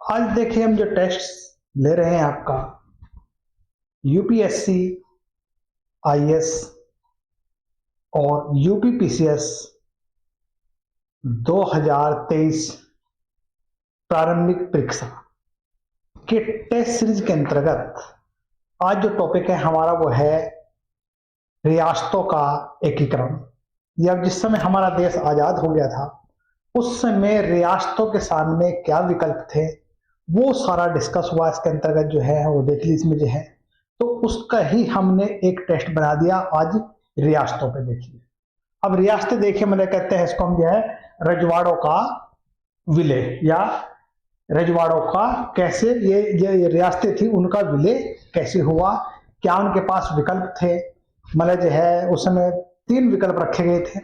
आज देखिए हम जो टेस्ट ले रहे हैं आपका यूपीएससी, आईएएस और यूपीपीसीएस 2023 प्रारंभिक परीक्षा के टेस्ट सीरीज के अंतर्गत आज जो टॉपिक है हमारा वो है रियासतों का एकीकरण। या जिस समय हमारा देश आजाद हो गया था उस समय रियासतों के सामने क्या विकल्प थे वो सारा डिस्कस हुआ। इसके अंतर्गत जो है वो देख लीजिए, इसमें जो है तो उसका ही हमने एक टेस्ट बना दिया आज रियासतों पे। देखिए अब रियासतें देखिए, मतलब कहते हैं इसको हम जो है रजवाड़ों का विलय या रजवाड़ों का कैसे ये रियासतें थी उनका विलय कैसे हुआ, क्या उनके पास विकल्प थे। मतलब जो है उस समय 3 विकल्प रखे गए थे।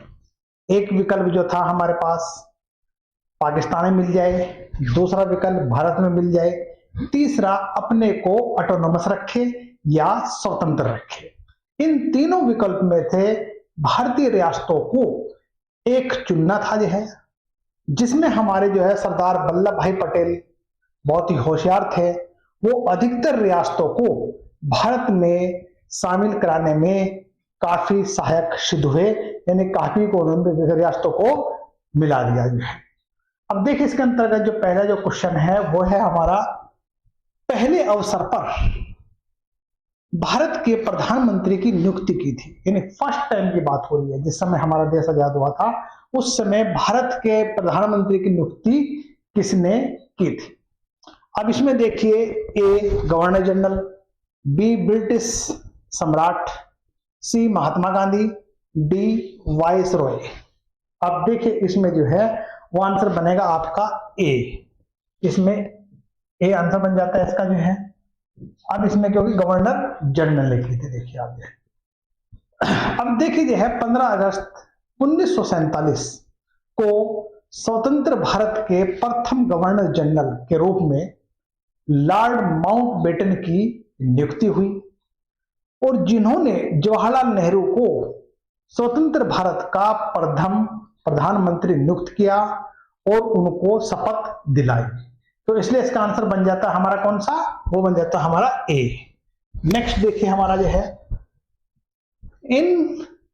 एक विकल्प जो था हमारे पास पाकिस्तान में मिल जाए, दूसरा विकल्प भारत में मिल जाए, तीसरा अपने को ऑटोनोमस रखे या स्वतंत्र रखे। इन तीनों विकल्प में थे भारतीय रियासतों को एक चुनना था जो है, जिसमें हमारे जो है सरदार वल्लभ भाई पटेल बहुत ही होशियार थे। वो अधिकतर रियासतों को भारत में शामिल कराने में काफी सहायक सिद्ध हुए, यानी काफी को उन्होंने रियासतों को मिला दिया जो है। अब देखिए इसके अंतर्गत जो पहला जो क्वेश्चन है वो है हमारा, पहले अवसर पर भारत के प्रधानमंत्री की नियुक्ति की थी, यानी फर्स्ट टाइम की बात हो रही है। जिस समय हमारा देश आजाद हुआ था उस समय भारत के प्रधानमंत्री की नियुक्ति किसने की थी। अब इसमें देखिए A governor general, B British सम्राट, C Mahatma Gandhi, D viceroy. अब देखिए इसमें जो है वो आंसर बनेगा आपका ए। इसमें ए आंसर बन जाता है इसका जो है। अब इसमें क्योंकि गवर्नर जनरल लिखी थी, देखिए आप जो है। अब देखिए जो है 15 अगस्त 1947 को स्वतंत्र भारत के प्रथम गवर्नर जनरल के रूप में लॉर्ड माउंटबेटन की नियुक्ति हुई और जिन्होंने जवाहरलाल नेहरू को स्वतंत्र भारत का प्रधानमंत्री नियुक्त किया और उनको शपथ दिलाई। तो इसलिए इसका आंसर बन जाता है हमारा कौन सा, वो बन जाता है हमारा ए। नेक्स्ट देखिए हमारा जो है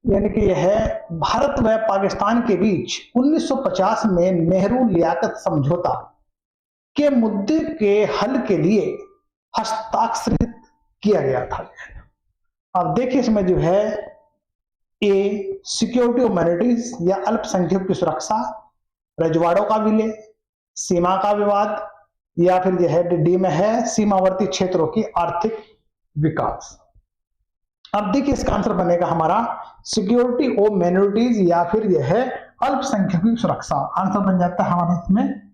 यानी कि यह है भारत व पाकिस्तान के बीच 1950 में नेहरू लियाकत समझौता के मुद्दे के हल के लिए हस्ताक्षरित किया गया था। अब देखिए इसमें जो है ए सिक्योरिटी ऑफ माइनॉरिटीज या अल्पसंख्यक की सुरक्षा, रजवाड़ों का विलय, सीमा का विवाद, या फिर यह है डी में है सीमावर्ती क्षेत्रों की आर्थिक विकास। अब देखिए इसका आंसर बनेगा हमारा सिक्योरिटी ऑफ माइनॉरिटीज या फिर यह है अल्पसंख्यक की सुरक्षा। आंसर बन जाता है हमारा इसमें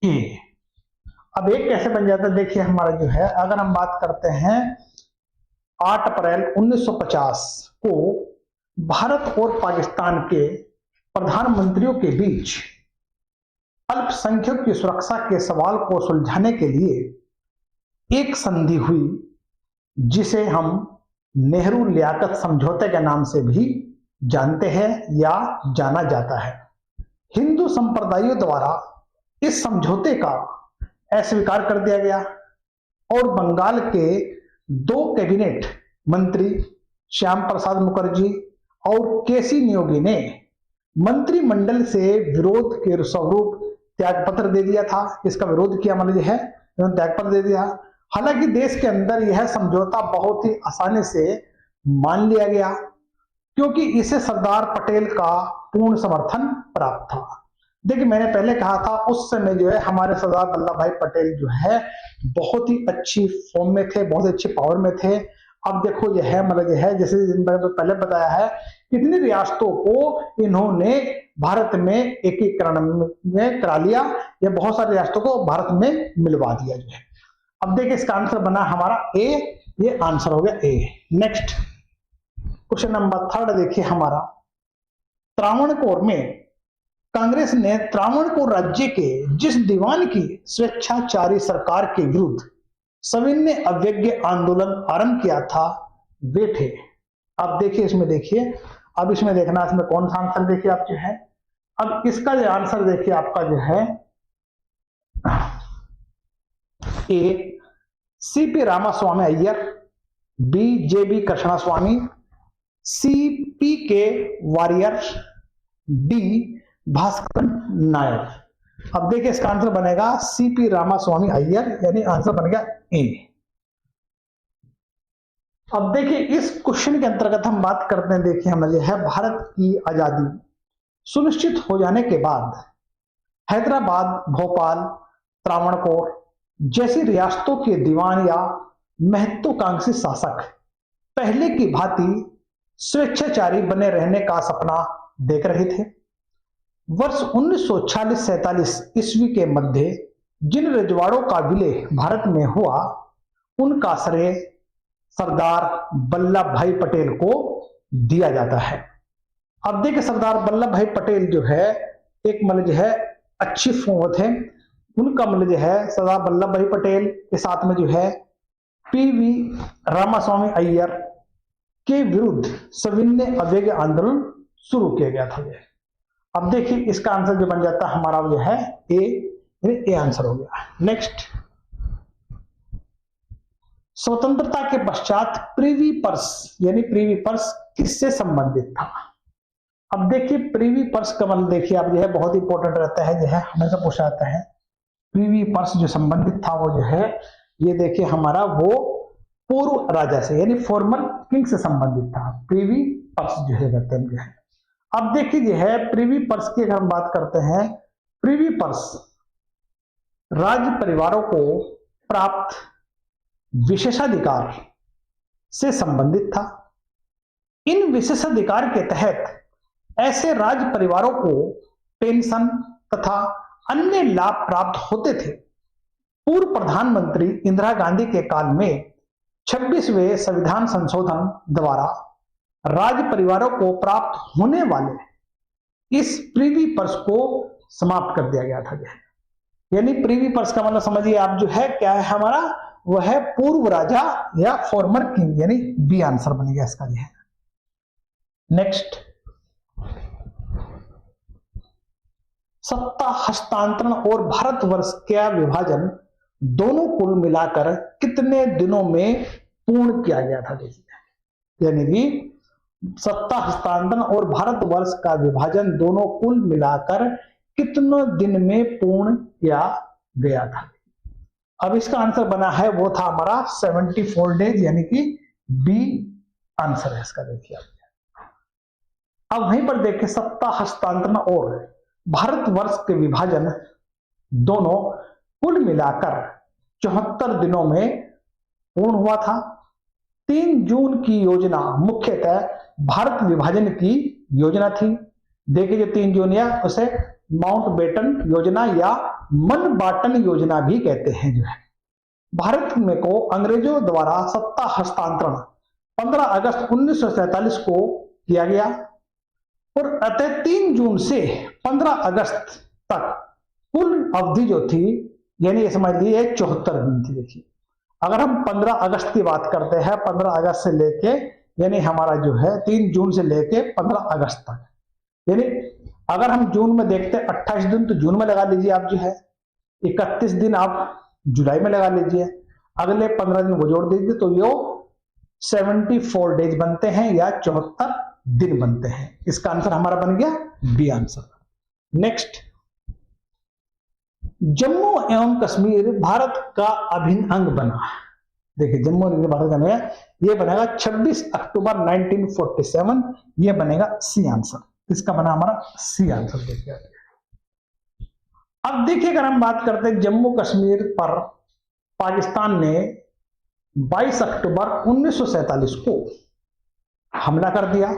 ए। अब एक कैसे बन जाता है देखिए हमारा जो है, अगर हम बात करते हैं 8 अप्रैल 1950 को भारत और पाकिस्तान के प्रधानमंत्रियों के बीच अल्पसंख्यक की सुरक्षा के सवाल को सुलझाने के लिए एक संधि हुई जिसे हम नेहरू लियाकत समझौते के नाम से भी जानते हैं या जाना जाता है। हिंदू संप्रदायों द्वारा इस समझौते का अस्वीकार कर दिया गया और बंगाल के 2 कैबिनेट मंत्री श्याम प्रसाद मुखर्जी और केसी नियोगी ने मंत्रिमंडल से विरोध के स्वरूप त्यागपत्र दे दिया था। इसका विरोध किया, मतलब है त्यागपत्र दे दिया। हालांकि देश के अंदर यह समझौता बहुत ही आसानी से मान लिया गया क्योंकि इसे सरदार पटेल का पूर्ण समर्थन प्राप्त था। देखिए मैंने पहले कहा था उस समय जो है हमारे सरदार वल्लभ भाई पटेल जो है बहुत ही अच्छी फॉर्म में थे, बहुत अच्छी पावर में थे। अब देखो यह है मतलब यह है जैसे मैंने पहले बताया है कितनी रियासतों को इन्होंने भारत में एकीकरण में करा लिया, या बहुत सारी रियासतों को भारत में मिलवा दिया जो है। अब देखिए इसका आंसर बना हमारा ए, ये आंसर हो गया ए। नेक्स्ट क्वेश्चन नंबर 3 देखिए हमारा, त्रावणकोर में कांग्रेस ने त्रावणकोर राज्य के जिस दीवान की स्वेच्छाचारी सरकार के विरुद्ध सविनय अवज्ञा आंदोलन आरंभ किया था वे थे। अब देखिए इसमें देखिए, अब इसमें देखना इसमें कौन सा आंसर देखिए आप जो है। अब इसका जो आंसर देखिए आपका जो है ए सीपी रामास्वामी अय्यर, बी जेबी कृष्णा स्वामी, सी पी के वारियर, डी भास्कर नायर। अब देखिए इसका आंसर बनेगा सीपी रामास्वामी अय्यर, यानी आंसर बनेगा ए। अब देखिए इस क्वेश्चन के अंतर्गत हम बात करते हैं, देखिए हमें जो है भारत की आजादी सुनिश्चित हो जाने के बाद हैदराबाद, भोपाल, त्रावणकोर जैसी रियासतों के दीवान या महत्वाकांक्षी शासक पहले की भांति स्वेच्छाचारी बने रहने का सपना देख रहे थे। वर्ष 1946-47 ईस्वी के मध्य जिन रजवाड़ों का विलय भारत में हुआ, उनका श्रेय सरदार वल्लभ भाई पटेल को दिया जाता है। अब देखिए सरदार वल्लभ भाई पटेल जो है एक मतलब जो है अच्छी फौज थे, उनका मतलब जो है सरदार वल्लभ भाई पटेल के साथ में जो है पीवी रामास्वामी अय्यर के विरुद्ध सविनय अवज्ञा आंदोलन शुरू किया गया था। अब देखिए इसका आंसर जो बन जाता है हमारा जो है ए आंसर हो गया। नेक्स्ट, स्वतंत्रता के पश्चात प्रिवी पर्स यानी प्रिवी पर्स किससे संबंधित था? अब देखिए प्रिवी पर्स का मतलब देखिए आप जो है बहुत इंपॉर्टेंट रहता है, जो है हमेशा पूछा जाता है। प्रिवी पर्स जो संबंधित था वो जो है ये देखिए हमारा वो पूर्व राजा से यानी फॉर्मर किंग से संबंधित था। प्रिवी पर्स जो है कहते हैं जो है। अब देखिए जो है प्रिवी पर्स की अगर हम बात करते हैं, प्रिवी पर्स राज्य परिवारों को प्राप्त विशेषाधिकार से संबंधित था। इन विशेषाधिकार के तहत ऐसे राज्य परिवारों को पेंशन तथा अन्य लाभ प्राप्त होते थे। पूर्व प्रधानमंत्री इंदिरा गांधी के काल में 26वें संविधान संशोधन द्वारा राज्य परिवारों को प्राप्त होने वाले इस प्रिवी पर्स को समाप्त कर दिया गया था। यानी प्रिवी पर्स का मतलब समझिए आप जो है क्या है हमारा, वह है पूर्व राजा या फॉर्मर किंग, यानी बी आंसर बन गया इसका जो है। नेक्स्ट, सत्ता हस्तांतरण और भारतवर्ष का विभाजन दोनों कुल मिलाकर कितने दिनों में पूर्ण किया गया था? देखिए यानी कि सत्ता हस्तांतरण और भारतवर्ष का विभाजन दोनों कुल मिलाकर कितने दिन में पूर्ण किया गया था? अब इसका आंसर बना है वो था हमारा 74 डेज, यानी कि बी आंसर है इसका। देखिए अब वहीं पर देखिए सत्ता हस्तांतरण और भारतवर्ष के विभाजन दोनों कुल मिलाकर 74 दिनों में पूर्ण हुआ था। 3 जून की योजना मुख्यतः भारत विभाजन की योजना थी। देखिए जो 3 जून या उसे माउंटबेटन योजना या मनबाटन योजना भी कहते हैं जो है। भारत में को अंग्रेजों द्वारा सत्ता हस्तांतरण 15 अगस्त 1947 को किया गया और अतः 3 जून से 15 अगस्त तक कुल अवधि जो थी यानी ये समझ लीजिए 74 दिन थी। देखिए अगर हम 15 अगस्त की बात करते हैं, 15 अगस्त से लेके यानी हमारा जो है 3 जून से लेके 15 अगस्त तक, यानी अगर हम जून में देखते हैं 28 दिन तो जून में लगा लीजिए आप जो है, 31 दिन आप जुलाई में लगा लीजिए, अगले 15 दिन को जोड़ दीजिए तो ये 74 डेज बनते हैं या 74 दिन बनते हैं। इसका आंसर हमारा बन गया बी आंसर। नेक्स्ट, जम्मू एवं कश्मीर भारत का अभिन्न अंग बना। देखिए जम्मू एवं भारत का बनेगा, ये बनेगा 26 अक्टूबर 1947, ये बनेगा सी आंसर। इसका बना हमारा सी आंसर। देखिए अब देखिए अगर हम बात करते हैं जम्मू कश्मीर पर पाकिस्तान ने 22 अक्टूबर 1947 को हमला कर दिया।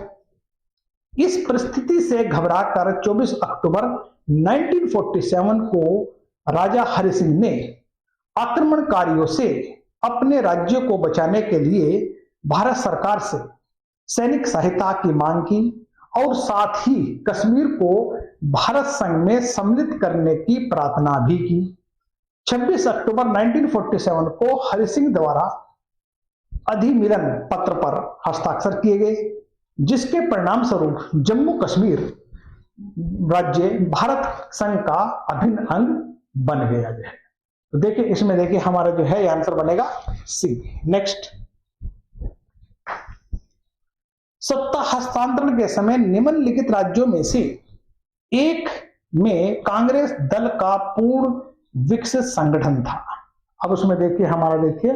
इस परिस्थिति से घबराकर 24 अक्टूबर 1947 को राजा हरि सिंह ने आक्रमणकारियों से अपने राज्य को बचाने के लिए भारत सरकार से सैनिक सहायता की मांग की और साथ ही कश्मीर को भारत संघ में सम्मिलित करने की प्रार्थना भी की। 26 अक्टूबर 1947 को हरि सिंह द्वारा अधिमिलन पत्र पर हस्ताक्षर किए गए, जिसके परिणाम स्वरूप जम्मू कश्मीर राज्य भारत संघ का अभिन्न अंग बन गया है। तो देखिए इसमें देखिए हमारा जो है आंसर बनेगा सी। नेक्स्ट, सत्ता हस्तांतरण के समय निम्नलिखित राज्यों में से एक में कांग्रेस दल का पूर्ण विकसित संगठन था। अब उसमें देखिए हमारा देखिए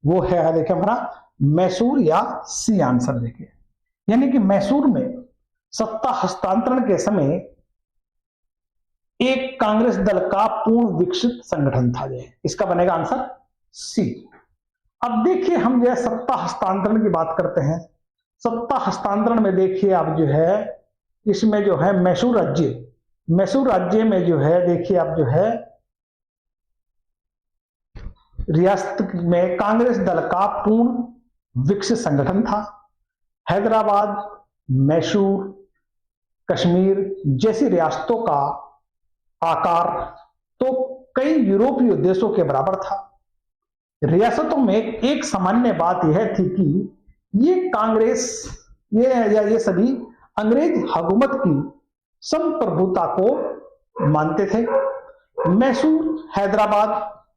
वो है देखिए हमारा मैसूर या सी आंसर देखिए, यानी कि मैसूर में सत्ता हस्तांतरण के समय एक कांग्रेस दल का पूर्ण विकसित संगठन था। इसका बनेगा आंसर सी। अब देखिए हम जो है सत्ता हस्तांतरण की बात करते हैं। सत्ता हस्तांतरण में देखिए आप जो है इसमें जो है मैसूर राज्य में जो है देखिए आप जो है रियासत में कांग्रेस दल का पूर्ण विकसित संगठन था। हैदराबाद, मैसूर, कश्मीर जैसी रियासतों का आकार तो कई यूरोपीय देशों के बराबर था। रियासतों में एक सामान्य बात यह थी कि ये कांग्रेस ये सभी अंग्रेज हुकूमत की संप्रभुता को मानते थे। मैसूर, हैदराबाद,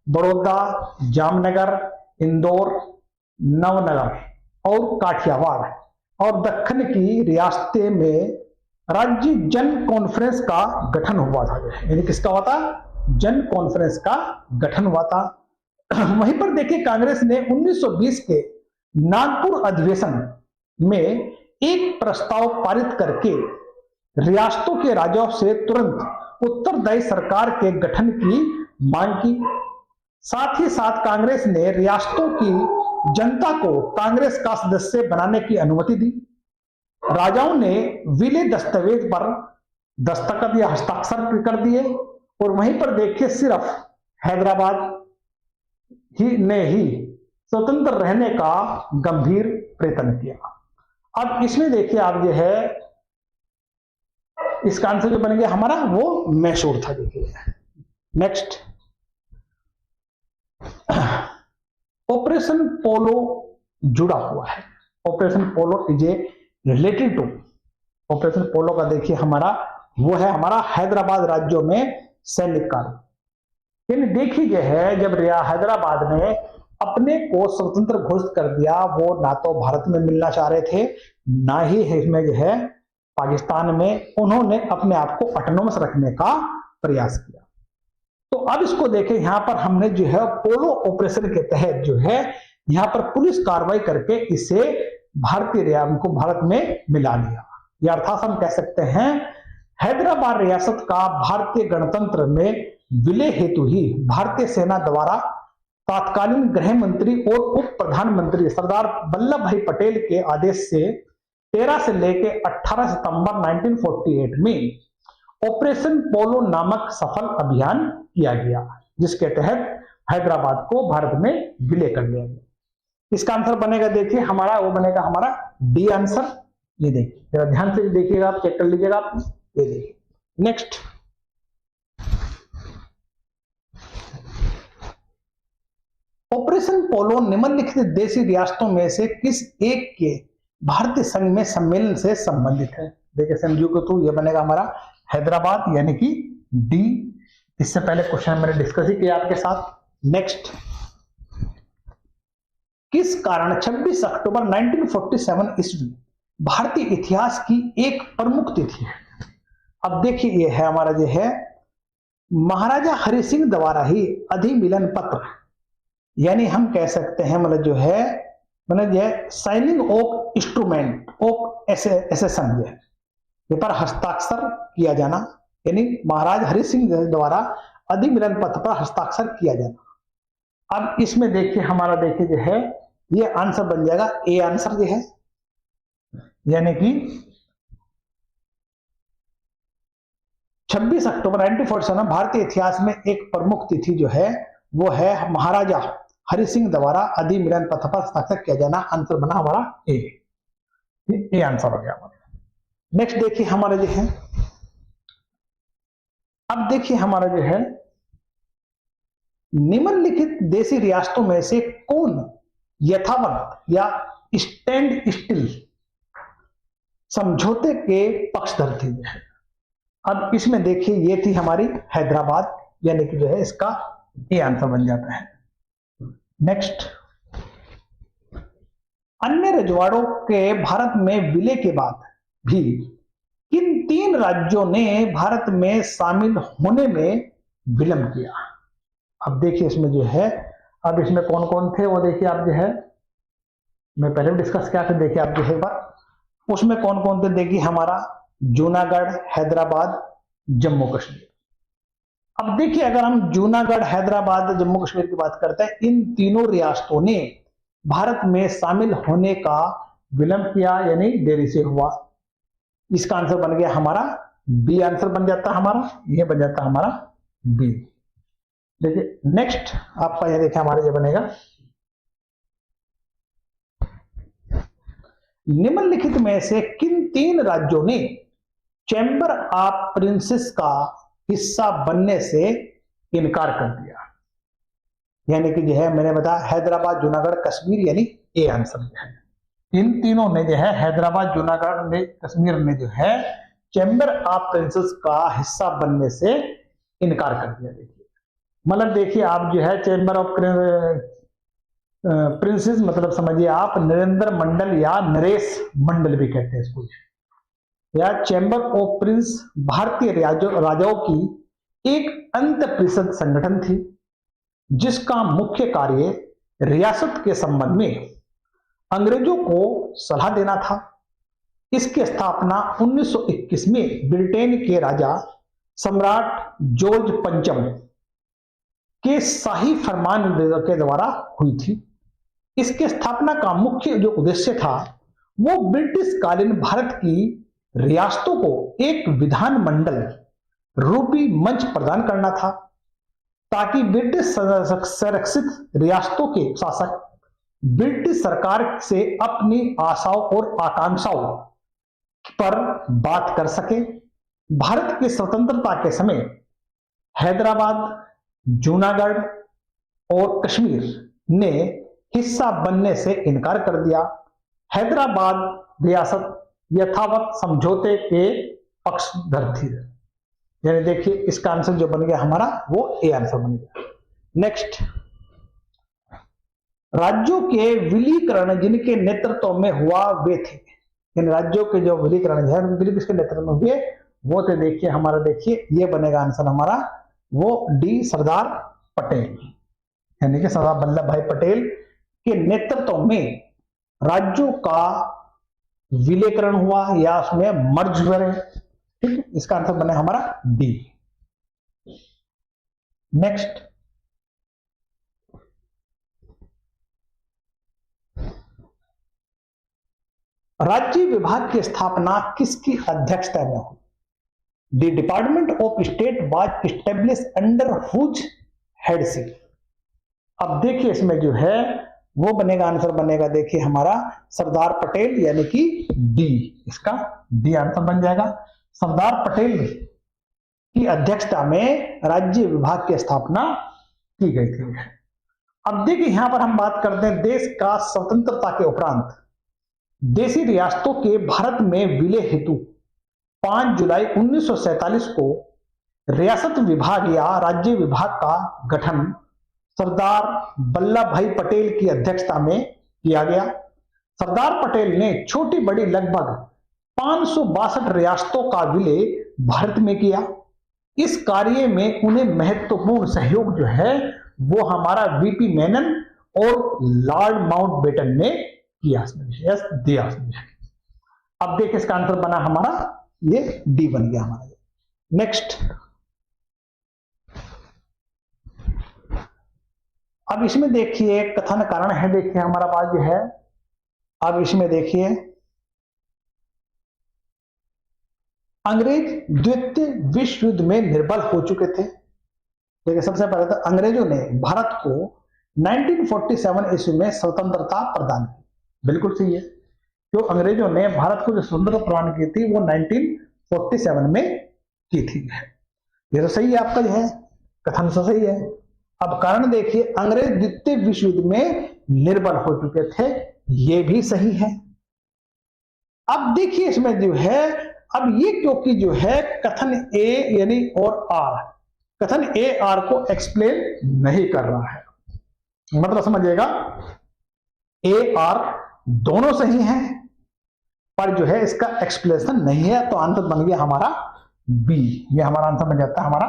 बड़ौदा, जामनगर, इंदौर, नवनगर और काठियावाड़ और दक्कन की रियासतें में राज्य जन कॉन्फ्रेंस का गठन हुआ था। यानी किसका हुआ था? जन कॉन्फ्रेंस का गठन हुआ था। वहीं पर देखिए कांग्रेस ने 1920 के नागपुर अधिवेशन में एक प्रस्ताव पारित करके रियासतों के राजाओं से तुरंत उत्तरदायी सरकार के गठन की मांग की। साथ ही साथ कांग्रेस ने रियासतों की जनता को कांग्रेस का सदस्य बनाने की अनुमति दी। राजाओं ने विलय दस्तावेज पर दस्तखत या हस्ताक्षर कर दिए और वहीं पर देखिए सिर्फ हैदराबाद ने ही स्वतंत्र रहने का गंभीर प्रयत्न किया। अब इसमें देखिए आप जो है इसका आंसर जो बन गया हमारा वो मैसूर था। देखिए नेक्स्ट, ऑपरेशन पोलो जुड़ा हुआ है। Operation polo is a related to, operation polo का देखिए हमारा वो है हमारा हैदराबाद राज्यों में सैनिक कार्य। यानी देखिए जो है जब हैदराबाद ने अपने को स्वतंत्र घोषित कर दिया, वो ना तो भारत में मिलना चाह रहे थे ना ही इसमें जो है पाकिस्तान में, उन्होंने अपने आप को ऑटोनोमस रखने का प्रयास किया। तो अब इसको देखें यहां पर हमने जो है पोलो ऑपरेशन के तहत जो है यहां पर पुलिस कार्रवाई करके इसे भारतीय रियासत को भारत में मिला लिया। या अर्थात हम कह सकते हैं हैदराबाद रियासत का भारतीय गणतंत्र में विलय हेतु ही भारतीय सेना द्वारा तत्कालीन गृह मंत्री और उप प्रधानमंत्री सरदार वल्लभ भाई पटेल के आदेश से 13 से लेकर 18 सितंबर 1948 में ऑपरेशन पोलो नामक सफल अभियान किया गया, जिसके तहत हैदराबाद को भारत में विलय कर लिया गया। इसका आंसर बनेगा देखिए हमारा वो बनेगा हमारा डी आंसर। ये देखिए जरा ध्यान से देखिएगा, आप चेक कर लीजिएगा आप। ये देखिए नेक्स्ट, ऑपरेशन पोलो निम्नलिखित देशी रियासतों में से किस एक के भारतीय संघ में सम्मेलन से संबंधित है? देखिए समझो को तो ये बनेगा हमारा हैदराबाद यानी कि डी। इससे पहले क्वेश्चन मैंने डिस्कस ही किया आपके साथ। नेक्स्ट, किस कारण 26 अक्टूबर 1947 ईस्वी भारतीय इतिहास की एक प्रमुख तिथि है? अब देखिए ये है हमारा जो है महाराजा हरि सिंह द्वारा ही अधिमिलन पत्र, यानी हम कह सकते हैं मतलब जो है साइनिंग ऑफ इंस्ट्रूमेंट ऑफ एसेसन जो है ये पर हस्ताक्षर किया जाना, यानी महाराज हरि सिंह द्वारा अधिमिलन पत्र पर हस्ताक्षर किया जाना। अब इसमें देखिए हमारा देखिए जो है ये आंसर बन जाएगा ए आंसर जो है, यानी कि 26 अक्टूबर 1947 भारतीय इतिहास में एक प्रमुख तिथि जो है वो है महाराजा हरि सिंह द्वारा अधिमिलन पत्र पर हस्ताक्षर किया जाना। आंसर बना हमारा ए आंसर हो गया हमारा। नेक्स्ट देखिए हमारा जो है अब देखिए हमारा जो है निम्नलिखित देशी रियासतों में से कौन यथावत या स्टैंड स्टिल समझौते के पक्षधर थी? अब इसमें देखिए ये थी हमारी हैदराबाद, यानी कि जो है इसका ये आंसर बन जाता है। नेक्स्ट, अन्य रजवाड़ों के भारत में विलय के बाद भी किन 3 राज्यों ने भारत में शामिल होने में विलंब किया? अब देखिए इसमें जो है, अब इसमें कौन कौन थे वो देखिए आप जो है, मैं पहले भी डिस्कस किया था, देखिए आप जो है बात उसमें कौन कौन थे, देखिए हमारा जूनागढ़, हैदराबाद, जम्मू कश्मीर। अब देखिए अगर हम जूनागढ़, हैदराबाद, जम्मू कश्मीर की बात करते हैं, इन तीनों रियासतों ने भारत में शामिल होने का विलंब किया, यानी देरी से हुआ। इसका आंसर बन गया हमारा बी, आंसर बन जाता हमारा, यह बन जाता हमारा बी। देखिए नेक्स्ट आपका यह देखिए हमारा ये बनेगा, निम्नलिखित में से किन 3 राज्यों ने चैंबर ऑफ प्रिंसेस का हिस्सा बनने से इनकार कर दिया? यानी कि जो है मैंने बताया हैदराबाद, जूनागढ़, कश्मीर, यानी ए आंसर जो है। इन तीनों ने जो है, हैदराबाद, जूनागढ़ ने, कश्मीर ने जो है चैंबर ऑफ प्रिंसेस का हिस्सा बनने से इनकार कर दिया। देखिए मतलब देखिए आप जो है चैंबर ऑफ प्रिंसेस मतलब समझिए आप नरेंद्र मंडल या नरेश मंडल भी कहते हैं इसको, या चैंबर ऑफ प्रिंस भारतीय राजाओं की एक अंत परिषद संगठन थी जिसका मुख्य कार्य रियासत के संबंध में अंग्रेजों को सलाह देना था। इसकी स्थापना 1921 में ब्रिटेन के राजा सम्राट जॉर्ज पंचम के शाही फरमान के द्वारा हुई थी। इसके स्थापना का मुख्य जो उद्देश्य था वो ब्रिटिश कालीन भारत की रियासतों को एक विधान मंडल रूपी मंच प्रदान करना था, ताकि ब्रिटिश संरक्षित रियासतों के शासक ब्रिटिश सरकार से अपनी आशाओं और आकांक्षाओं पर बात कर सके। भारत की स्वतंत्रता के समय हैदराबाद, जूनागढ़ और कश्मीर ने हिस्सा बनने से इनकार कर दिया। हैदराबाद रियासत यथावत समझौते के पक्षधर थी। यानी देखिए इसका आंसर जो बन गया हमारा वो ए आंसर बन गया। नेक्स्ट, राज्यों के विलीकरण जिनके नेतृत्व में हुआ वे थे। इन राज्यों के जो विलीकरण है किसके नेतृत्व में हुए वो थे, देखिए हमारा देखिए ये बनेगा आंसर हमारा वो डी, सरदार पटेल, यानी कि सरदार वल्लभ भाई पटेल के नेतृत्व में राज्यों का विलीकरण हुआ या उसमें मर्ज हुए। ठीक है, इसका आंसर बने हमारा डी। नेक्स्ट, राज्य विभाग की स्थापना किसकी अध्यक्षता में हुई? The department of state was established under whose headship. अब देखिए इसमें जो है वो बनेगा आंसर बनेगा देखिए हमारा सरदार पटेल, यानी कि डी, इसका डी आंसर बन जाएगा। सरदार पटेल की अध्यक्षता में राज्य विभाग की स्थापना की गई थी। अब देखिए यहां पर हम बात करते हैं देश का स्वतंत्रता के उपरांत देशी रियासतों के भारत में विलय हेतु 5 जुलाई 1947 को रियासत विभाग या राज्य विभाग का गठन सरदार वल्लभ भाई पटेल की अध्यक्षता में किया गया। सरदार पटेल ने छोटी बड़ी लगभग 562 रियासतों का विलय भारत में किया। इस कार्य में उन्हें महत्वपूर्ण सहयोग जो है वो हमारा वीपी मेनन और लॉर्ड माउंटबेटन ने किया। दिया। अब देखिए इसका आंसर बना हमारा ये डी बन गया हमारा। नेक्स्ट, अब इसमें देखिए कथन कारण है, देखिए हमारा बात जो है, अब इसमें देखिए अंग्रेज द्वितीय विश्व युद्ध में निर्बल हो चुके थे। देखिए सबसे पहले तो अंग्रेजों ने भारत को 1947 ईस्वी में स्वतंत्रता प्रदान की। बिल्कुल सही है, जो अंग्रेजों ने भारत को जो स्वतंत्रता प्रदान की थी वो 1947 में की थी। ये तो सही है आपका जो है कथन से सही है। अब कारण देखिए अंग्रेज द्वितीय विश्व युद्ध में निर्बल हो चुके थे, ये भी सही है। अब देखिए इसमें जो है, अब ये क्योंकि जो है कथन ए यानी और आर कथन ए आर को एक्सप्लेन नहीं कर रहा है। मतलब समझिएगा, ए आर दोनों सही हैं, पर जो है इसका एक्सप्लेनेशन नहीं है, तो आंसर बन गया हमारा बी। ये हमारा आंसर बन जाता है, हमारा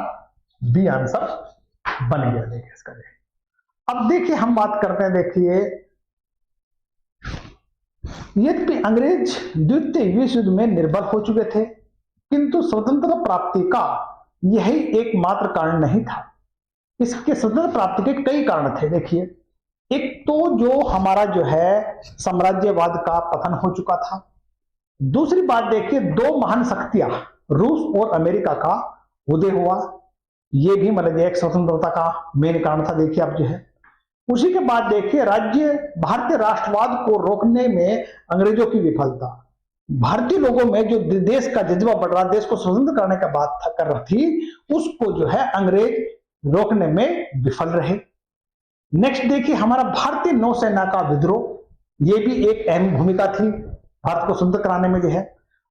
बी आंसर बन गया। देखिए इसका, अब देखिए हम बात करते हैं, देखिए यद्यपि अंग्रेज द्वितीय विश्व युद्ध में निर्बल हो चुके थे, किंतु स्वतंत्रता प्राप्ति का यही एकमात्र कारण नहीं था। इसके स्वतंत्रता प्राप्ति के कई कारण थे। देखिए, एक तो जो हमारा जो है साम्राज्यवाद का पतन हो चुका था। दूसरी बात देखिए, दो महान शक्तियां रूस और अमेरिका का उदय हुआ, ये भी मतलब एक स्वतंत्रता का मेन कारण था। देखिए आप जो है, उसी के बाद देखिए भारतीय राष्ट्रवाद को रोकने में अंग्रेजों की विफलता, भारतीय लोगों में जो देश का जज्बा बढ़ रहा, देश को स्वतंत्र करने का बात कर रही थी, उसको जो है अंग्रेज रोकने में विफल रहे। नेक्स्ट देखिए, हमारा भारतीय नौसेना का विद्रोह, ये भी एक अहम भूमिका थी भारत को स्वतंत्र कराने में। जो है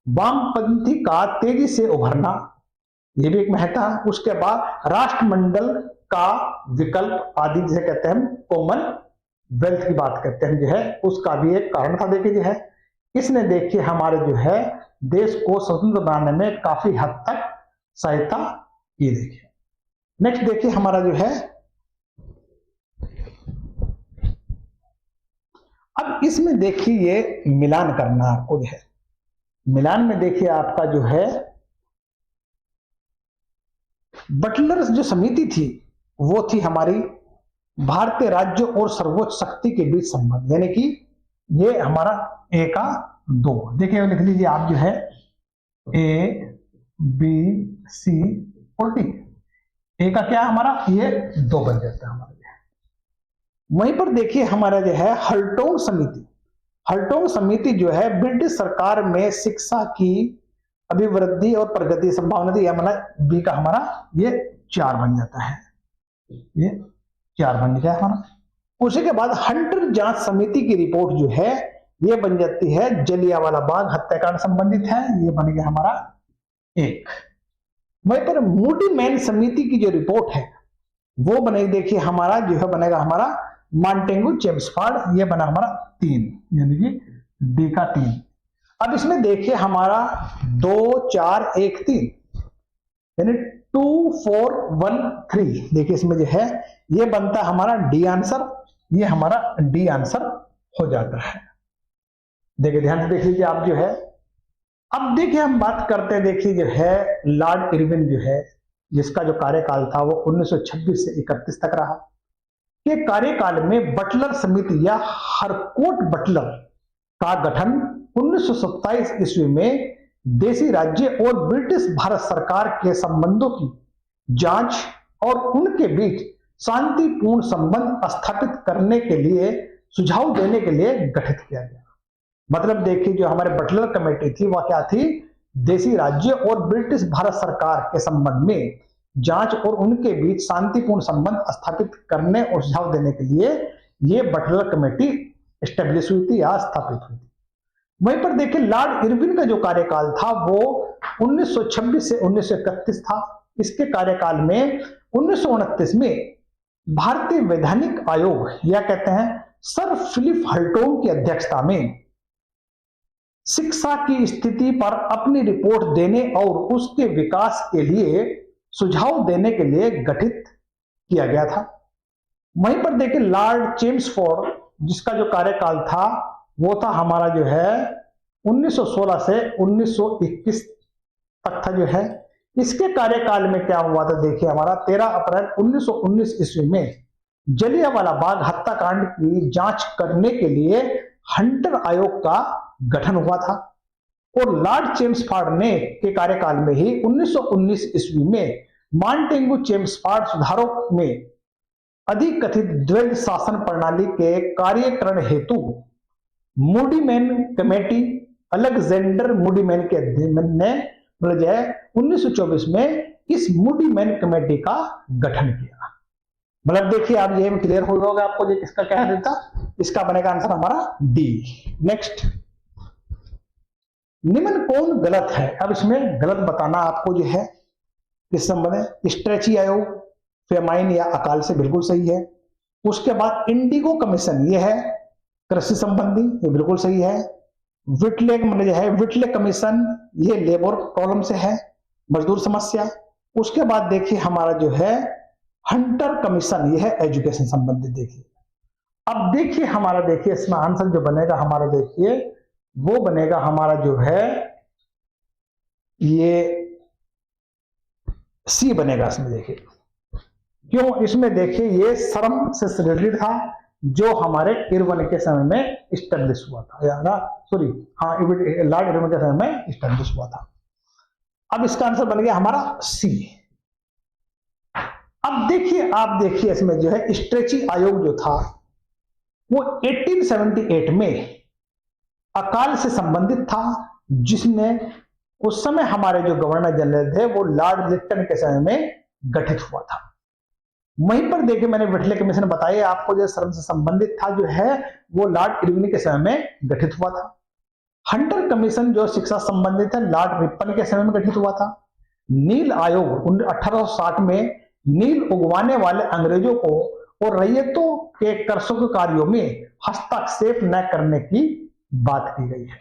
वामपंथी का तेजी से उभरना, ये भी एक महत्व है। उसके बाद राष्ट्रमंडल का विकल्प आदि, जिसे कहते हैं कॉमनवेल्थ की बात करते हैं, जो है उसका भी एक कारण था। देखिए जो है इसने देखिए हमारे जो है देश को स्वतंत्र बनाने में काफी हद तक सहायता की। देखिए नेक्स्ट देखिए हमारा जो है, अब इसमें देखिए ये मिलान करना आपको जो है, मिलान में देखिए आपका जो है बटलर जो समिति थी वो थी हमारी भारतीय राज्यों और सर्वोच्च शक्ति के बीच संबंध, यानी कि ये हमारा ए का 2। देखिए लिख लीजिए आप जो है ए बी सी और डी, ए का क्या हमारा ये 2 बन जाता है हमारा। वहीं पर देखिए हमारा जो है हल्टोंग समिति, हल्टोंग समिति जो है ब्रिटिश सरकार में शिक्षा की अभिवृद्धि और प्रगति संभावना थी, मतलब बी का हमारा ये 4 बन जाता है, ये 4 बन गया हमारा। उसी के बाद हंटर जांच समिति की रिपोर्ट जो है ये बन जाती है जलियांवाला बाग हत्याकांड संबंधित है, ये बन गया हमारा 1। वहीं पर मूडी मैन समिति की जो रिपोर्ट है वो बनेगी, देखिए हमारा जो है बनेगा हमारा मॉन्टेगू चेम्सफोर्ड, ये बना हमारा 3, यानी कि डी का 3। अब इसमें देखिए हमारा 2 4 1 3, यानी 2 4 1 3, देखिए इसमें जो है ये बनता है हमारा डी आंसर, ये हमारा डी आंसर हो जाता है। देखिए ध्यान से देख लीजिए आप जो है। अब देखिए हम बात करते हैं, देखिए जो है लॉर्ड इरविन जो है, जिसका जो कार्यकाल था वो 1926 से 31 तक रहा। के कार्यकाल में बटलर समिति या हरकोट बटलर का गठन 1927 ईस्वी में देशी राज्य और ब्रिटिश भारत सरकार के संबंधों की जांच और उनके बीच शांतिपूर्ण संबंध स्थापित करने के लिए सुझाव देने के लिए गठित किया गया। मतलब देखिए जो हमारे बटलर कमेटी थी वह क्या थी, देशी राज्य और ब्रिटिश भारत सरकार के संबंध में जांच और उनके बीच शांतिपूर्ण संबंध स्थापित करने और सुझाव देने के लिए ये बटलर कमेटी एस्टेब्लिश हुई थी या स्थापित हुई थी। वहीं पर देखिए लॉर्ड इरविन का जो कार्यकाल था वो 1926 से 1931 था। इसके कार्यकाल में 1929 में भारतीय वैधानिक आयोग या कहते हैं सर फिलिप हल्टोंग की अध्यक्षता में शिक्षा की स्थिति पर अपनी रिपोर्ट देने और उसके विकास के लिए सुझाव देने के लिए गठित किया गया था। वहीं पर देखिए लॉर्ड चेम्सफोर्ड, जिसका जो कार्यकाल था वो था हमारा जो है 1916 से 1921 तक था जो है। इसके कार्यकाल में क्या हुआ था, देखिए हमारा 13 अप्रैल 1919 ईस्वी में जलियांवाला बाग हत्याकांड की जांच करने के लिए हंटर आयोग का गठन हुआ था। और लॉर्ड चेम्सफोर्ड ने के कार्यकाल में ही 1919 ईस्वी में मॉन्टेगू चेम्सफोर्ड सुधारों में अधिक कथित द्वैध शासन प्रणाली के कार्यकरण हेतु मूडीमैन कमेटी, अलेक्जेंडर मूडीमैन के अध्ययन ने 1924 में इस मूडीमैन कमेटी का गठन किया। मतलब देखिए आप ये क्लियर हो गया आपको ये किसका क्या देता, इसका बनेगा आंसर हमारा डी। नेक्स्ट, निम्न कौन गलत है। अब इसमें गलत बताना आपको जो है, किस संबंध है? स्ट्रेची आयोग, फेमाइन या अकाल से बिल्कुल सही है। उसके बाद इंडिगो कमीशन, यह है कृषि संबंधी, ये बिल्कुल सही है। विटले जो है विटले कमीशन, ये लेबर प्रॉब्लम से है, मजदूर समस्या। उसके बाद देखिए हमारा जो है हंटर कमीशन, यह है एजुकेशन संबंधित। देखिए अब देखिए हमारा, देखिए इसमें आंसर जो बनेगा हमारा, देखिए वो बनेगा हमारा जो है ये सी बनेगा इसमें। देखिए क्यों? इसमें देखिए ये श्रम से रिलेटेड था जो हमारे इरविन के समय में इस्टेब्लिश हुआ था, या ना सॉरी, हाँ लॉर्ड इरविन के समय में इस्टेब्लिश हुआ था। अब इसका आंसर बन गया हमारा सी। अब देखिए आप देखिए इसमें जो है स्ट्रेची आयोग जो था वो 1878 में अकाल से संबंधित था, जिसने उस समय हमारे जो गवर्नर जनरल थे वो लॉर्ड लिटन के समय में गठित हुआ था। वहीं पर देखिए मैंने विटले कमीशन बताया आपको, जो श्रम से संबंधित था जो है वो लॉर्ड इरविन के समय में गठित हुआ था। हंटर कमीशन जो शिक्षा संबंधित है लॉर्ड रिपन के समय में गठित हुआ था। नील आयोग 1860 में नील उगवाने वाले अंग्रेजों को और रैयतों के कर्षों के कार्यों में हस्तक्षेप न करने की बात की गई है।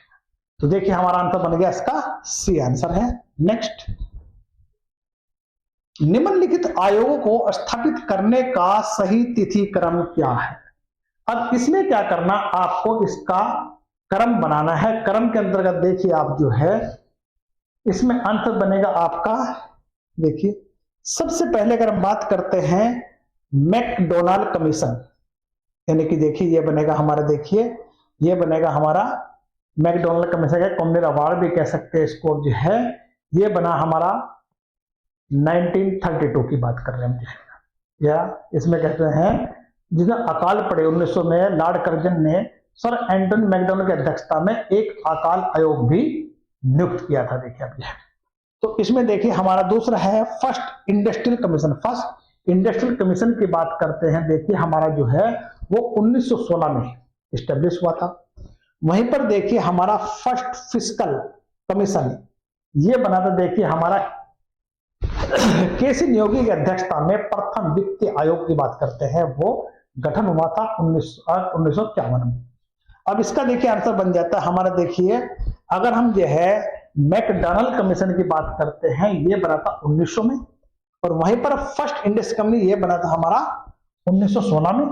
तो देखिए हमारा आंसर बन गया, इसका सी आंसर है। नेक्स्ट, निम्नलिखित आयोगों को स्थापित करने का सही तिथि क्रम क्या है? अब इसमें क्या करना, आपको इसका क्रम बनाना है। क्रम के अंतर्गत देखिए आप जो है इसमें आंसर बनेगा आपका, देखिए सबसे पहले अगर हम बात करते हैं मैकडोनाल्ड कमीशन, यानी कि देखिए ये बनेगा हमारा, देखिए ये बनेगा हमारा मैकडोनाल्ड कमीशन का कॉमनर अवार्ड भी कह सकते हैं इसको, जो है ये बना हमारा 1932 की बात कर रहे हैं हम, या इसमें कहते हैं जिसमें अकाल पड़े 1900 में लॉर्ड कर्जन ने सर एंटनी मैकडोनाल्ड की अध्यक्षता में एक अकाल आयोग भी नियुक्त किया था। देखिए अब तो इसमें देखिए हमारा दूसरा है first industrial commission. First industrial commission की बात करते हैं, देखिए हमारा जो है वो 1916 में इस्टेब्लिश हुआ था। वहीं पर देखिए हमारा फर्स्ट फिस्कल कमीशन ये बना था, देखिए हमारा केसी नियोगी की अध्यक्षता में प्रथम वित्तीय आयोग की बात करते हैं, वो गठन हुआ था 1951 में। अब इसका देखिए आंसर बन जाता है हमारा, देखिए अगर हम जो है मैकडोनाल्ड कमीशन की बात करते हैं ये बना था 1900 में, और वहीं पर फर्स्ट इंडस्ट्रियल कंपनी ये बना था हमारा 1916 में,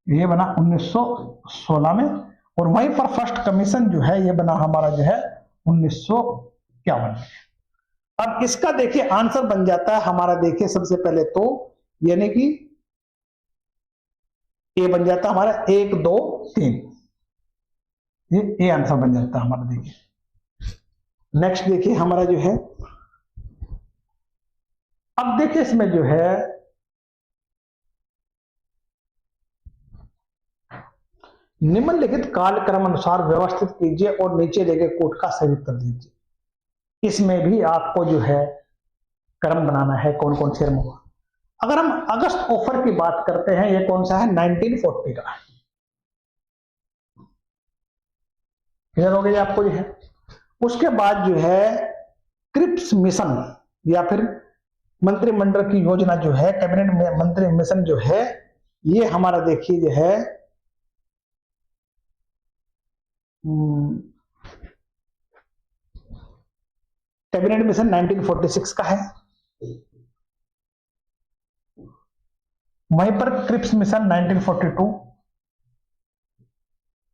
ये बना 1916 में, और वहीं पर फर्स्ट कमीशन जो है ये बना हमारा जो है 1951 में। अब इसका देखिए आंसर बन जाता है हमारा, देखिए सबसे पहले तो यानी कि ये बन जाता है हमारा 1 2 3, ये आंसर बन जाता है हमारा। देखिए नेक्स्ट देखिए हमारा जो है, अब देखिए इसमें जो है निम्नलिखित कालक्रम अनुसार व्यवस्थित कीजिए और नीचे दिए गए कोड का सही उत्तर दीजिए। इसमें भी आपको जो है क्रम बनाना है, कौन कौन से क्रम होगा। अगर हम अगस्त ऑफर की बात करते हैं, ये कौन सा है 1940 का, क्लियर हो गया आपको ये है। उसके बाद जो है क्रिप्स मिशन या फिर मंत्रिमंडल की योजना जो है, कैबिनेट में मंत्री मिशन जो है, ये हमारा देखिए जो है कैबिनेट मिशन 1946 का है। वहीं पर क्रिप्स मिशन 1942,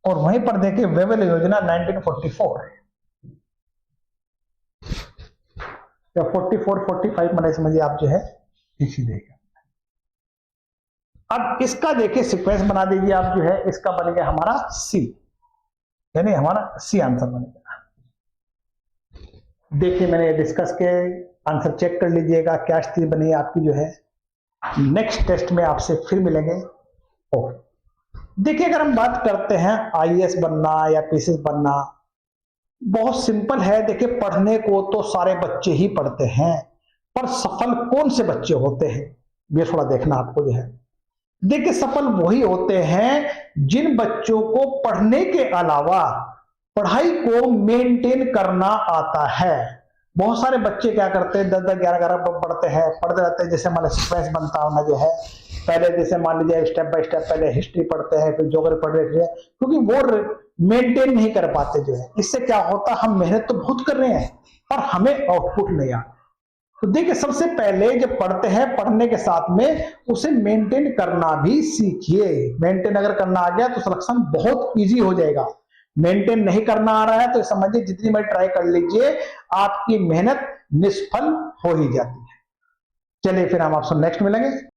और वहीं पर देखिए वेवेल योजना 1944 या 44 45 मैंने समझिए आप जो है इसी देगा। अब इसका देखिए सीक्वेंस बना दीजिए आप जो है, इसका बन गया हमारा सी, यानी हमारा सी आंसर बनेगा। देखिए मैंने डिस्कस के आंसर चेक कर लीजिएगा क्या स्थिति बनी आपकी जो है। नेक्स्ट टेस्ट में आपसे फिर मिलेंगे। देखिए अगर हम बात करते हैं आईएएस बनना या पीसीएस बनना, बहुत सिंपल है। देखिए पढ़ने को तो सारे बच्चे ही पढ़ते हैं, पर सफल कौन से बच्चे होते हैं ये थोड़ा देखना आपको जो है। देखिए सफल वही होते हैं जिन बच्चों को पढ़ने के अलावा पढ़ाई को मेंटेन करना आता है, बहुत सारे बच्चे क्या करते हैं 10-10 11-11 पढ़ते हैं, पढ़ते रहते हैं, जैसे मान सीक्वेंस बनता होना जो है, पहले जैसे मान लीजिए स्टेप बाय स्टेप पहले हिस्ट्री पढ़ते हैं, फिर ज्योग्राफी पढ़ रहे हैं, क्योंकि वो मेंटेन नहीं कर पाते जो है। इससे क्या होता, हम मेहनत तो बहुत कर रहे हैं और हमें आउटपुट नहीं आता। तो देखिए सबसे पहले जब पढ़ते हैं, पढ़ने के साथ में उसे मेंटेन करना भी सीखिए। मेंटेन अगर करना आ गया तो सिलेक्शन बहुत इजी हो जाएगा। मेंटेन नहीं करना आ रहा है तो समझिए जितनी बार ट्राई कर लीजिए आपकी मेहनत निष्फल हो ही जाती है। चलिए फिर हम आपसे नेक्स्ट मिलेंगे।